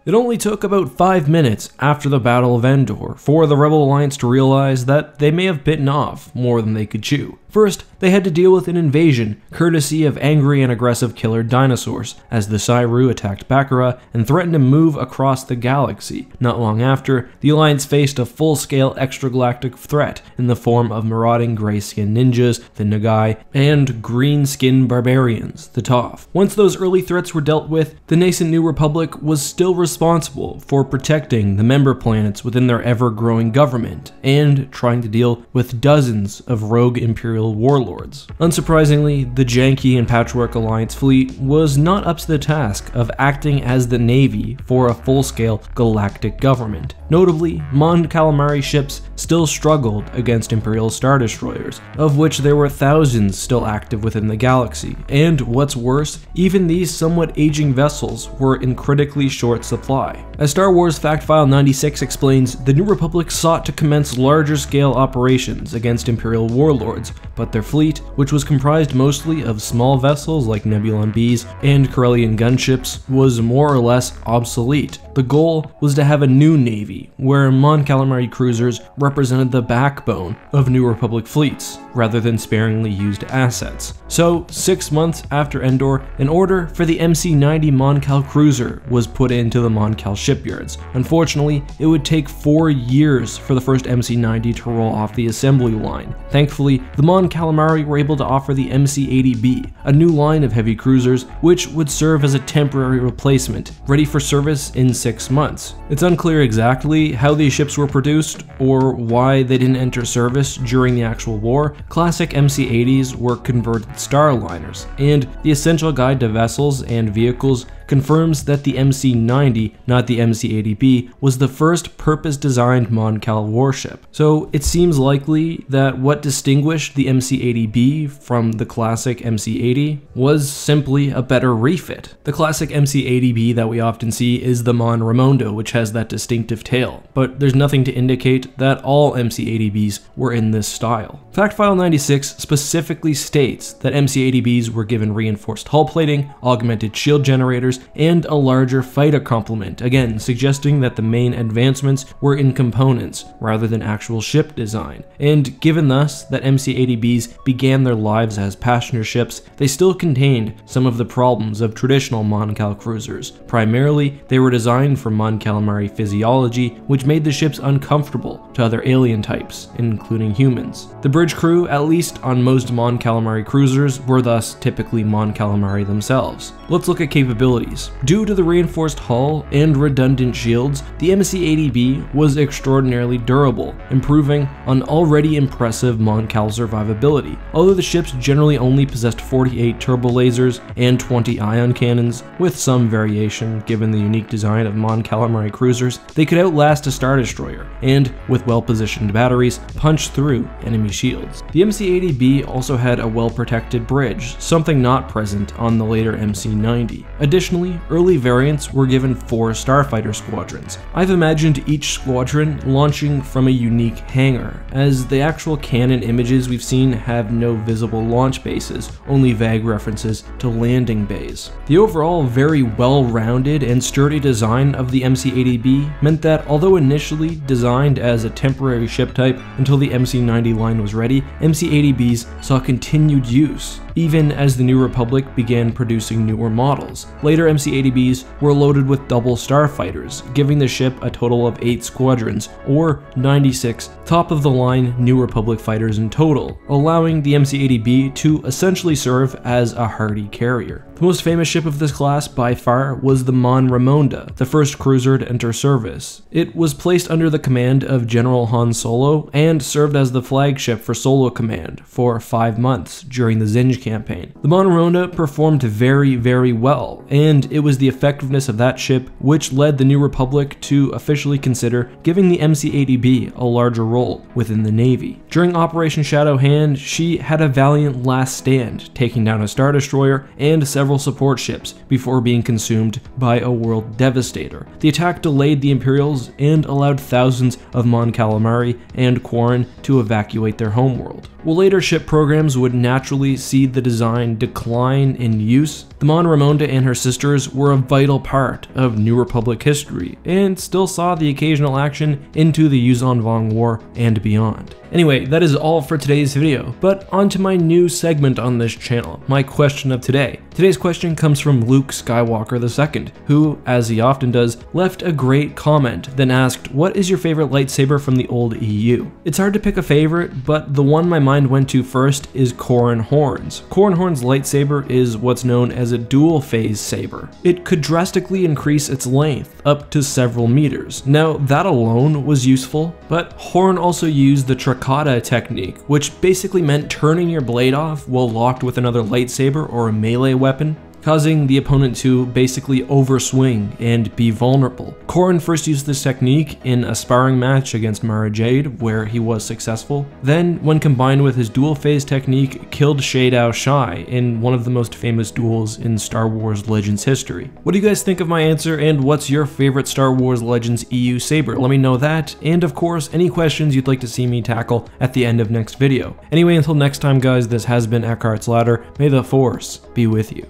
It only took about 5 minutes after the Battle of Endor for the Rebel Alliance to realize that they may have bitten off more than they could chew. First, they had to deal with an invasion, courtesy of angry and aggressive killer dinosaurs, as the Cyru attacked Baccarat and threatened to move across the galaxy. Not long after, the Alliance faced a full-scale extragalactic threat in the form of marauding gray-skinned ninjas, the Nagai, and green-skinned barbarians, the Toph. Once those early threats were dealt with, the nascent New Republic was still responsible for protecting the member planets within their ever-growing government, and trying to deal with dozens of rogue Imperial warlords. Unsurprisingly, the janky and patchwork Alliance fleet was not up to the task of acting as the navy for a full-scale galactic government. Notably, Mon Calamari ships still struggled against Imperial Star Destroyers, of which there were thousands still active within the galaxy, and what's worse, even these somewhat aging vessels were in critically short supply. As Star Wars Fact File 96 explains, the New Republic sought to commence larger-scale operations against Imperial warlords, but their fleet, which was comprised mostly of small vessels like Nebulon Bs and Corellian gunships, was more or less obsolete. The goal was to have a new navy, where Mon Calamari cruisers represented the backbone of New Republic fleets, rather than sparingly used assets. So, 6 months after Endor, an order for the MC90 Mon Cal cruiser was put into the Mon Cal shipyards. Unfortunately, it would take 4 years for the first MC90 to roll off the assembly line. Thankfully, the Mon Calamari were able to offer the MC80B, a new line of heavy cruisers, which would serve as a temporary replacement, ready for service in 6 months. It's unclear exactly how these ships were produced, or why they didn't enter service during the actual war. Classic MC80s were converted starliners, and the Essential Guide to Vessels and Vehicles confirms that the MC90, not the MC80B, was the first purpose-designed Mon Cal warship. So it seems likely that what distinguished the MC80B from the classic MC80 was simply a better refit. The classic MC80B that we often see is the Mon Remonda, which has that distinctive tail, but there's nothing to indicate that all MC80Bs were in this style. Fact File 96 specifically states that MC80Bs were given reinforced hull plating, augmented shield generators, and a larger fighter complement, again suggesting that the main advancements were in components rather than actual ship design. And given thus that MC80Bs began their lives as passenger ships, they still contained some of the problems of traditional Mon Cal cruisers. Primarily, they were designed for Mon Calamari physiology, which made the ships uncomfortable to other alien types, including humans. The bridge crew, at least on most Mon Calamari cruisers, were thus typically Mon Calamari themselves. Let's look at capabilities. Due to the reinforced hull and redundant shields, the MC80B was extraordinarily durable, improving on already impressive Mon Cal survivability. Although the ships generally only possessed 48 turbo lasers and 20 ion cannons, with some variation given the unique design of Mon Calamari cruisers, they could outlast a Star Destroyer, and with well-positioned batteries, punch through enemy shields. The MC80B also had a well-protected bridge, something not present on the later MC90. Additionally, early variants were given 4 starfighter squadrons. I've imagined each squadron launching from a unique hangar, as the actual canon images we've seen have no visible launch bases, only vague references to landing bays. The overall very well-rounded and sturdy design of the MC80B meant that although initially designed as a temporary ship type until the MC90 line was ready, MC80Bs saw continued use, even as the New Republic began producing newer models. Later MC80Bs were loaded with double starfighters, giving the ship a total of 8 squadrons, or 96 top-of-the-line New Republic fighters in total, allowing the MC80B to essentially serve as a hardy carrier. The most famous ship of this class by far was the Mon Remonda, the first cruiser to enter service. It was placed under the command of General Han Solo and served as the flagship for Solo Command for 5 months during the Zinj campaign. The Mon Remonda performed very well, and it was the effectiveness of that ship which led the New Republic to officially consider giving the MC80B a larger role within the Navy. During Operation Shadow Hand, she had a valiant last stand, taking down a Star Destroyer and several support ships before being consumed by a world devastator. The attack delayed the Imperials and allowed thousands of Mon Calamari and Quarren to evacuate their homeworld. While later ship programs would naturally see the design decline in use, The Mon Remonda and her sisters were a vital part of New Republic history, and still saw the occasional action into the Yuzon Vong War and beyond. Anyway, that is all for today's video, but on to my new segment on this channel, my question of today. Today's question comes from Luke Skywalker II, who, as he often does, left a great comment, then asked, what is your favorite lightsaber from the old EU? It's hard to pick a favorite, but the one my mind went to first is Corran Horn's. Corran Horn's lightsaber is what's known as a dual phase saber. It could drastically increase its length, up to several meters. Now, that alone was useful, but Horn also used the Trakata technique, which basically meant turning your blade off while locked with another lightsaber or a melee weapon, causing the opponent to basically overswing and be vulnerable. Corran first used this technique in a sparring match against Mara Jade, where he was successful. Then, when combined with his dual phase technique, killed Shaydao Shai in one of the most famous duels in Star Wars Legends history. What do you guys think of my answer, and what's your favorite Star Wars Legends EU saber? Let me know that, and of course, any questions you'd like to see me tackle at the end of next video. Anyway, until next time guys, this has been Eckhart's Ladder. May the Force be with you.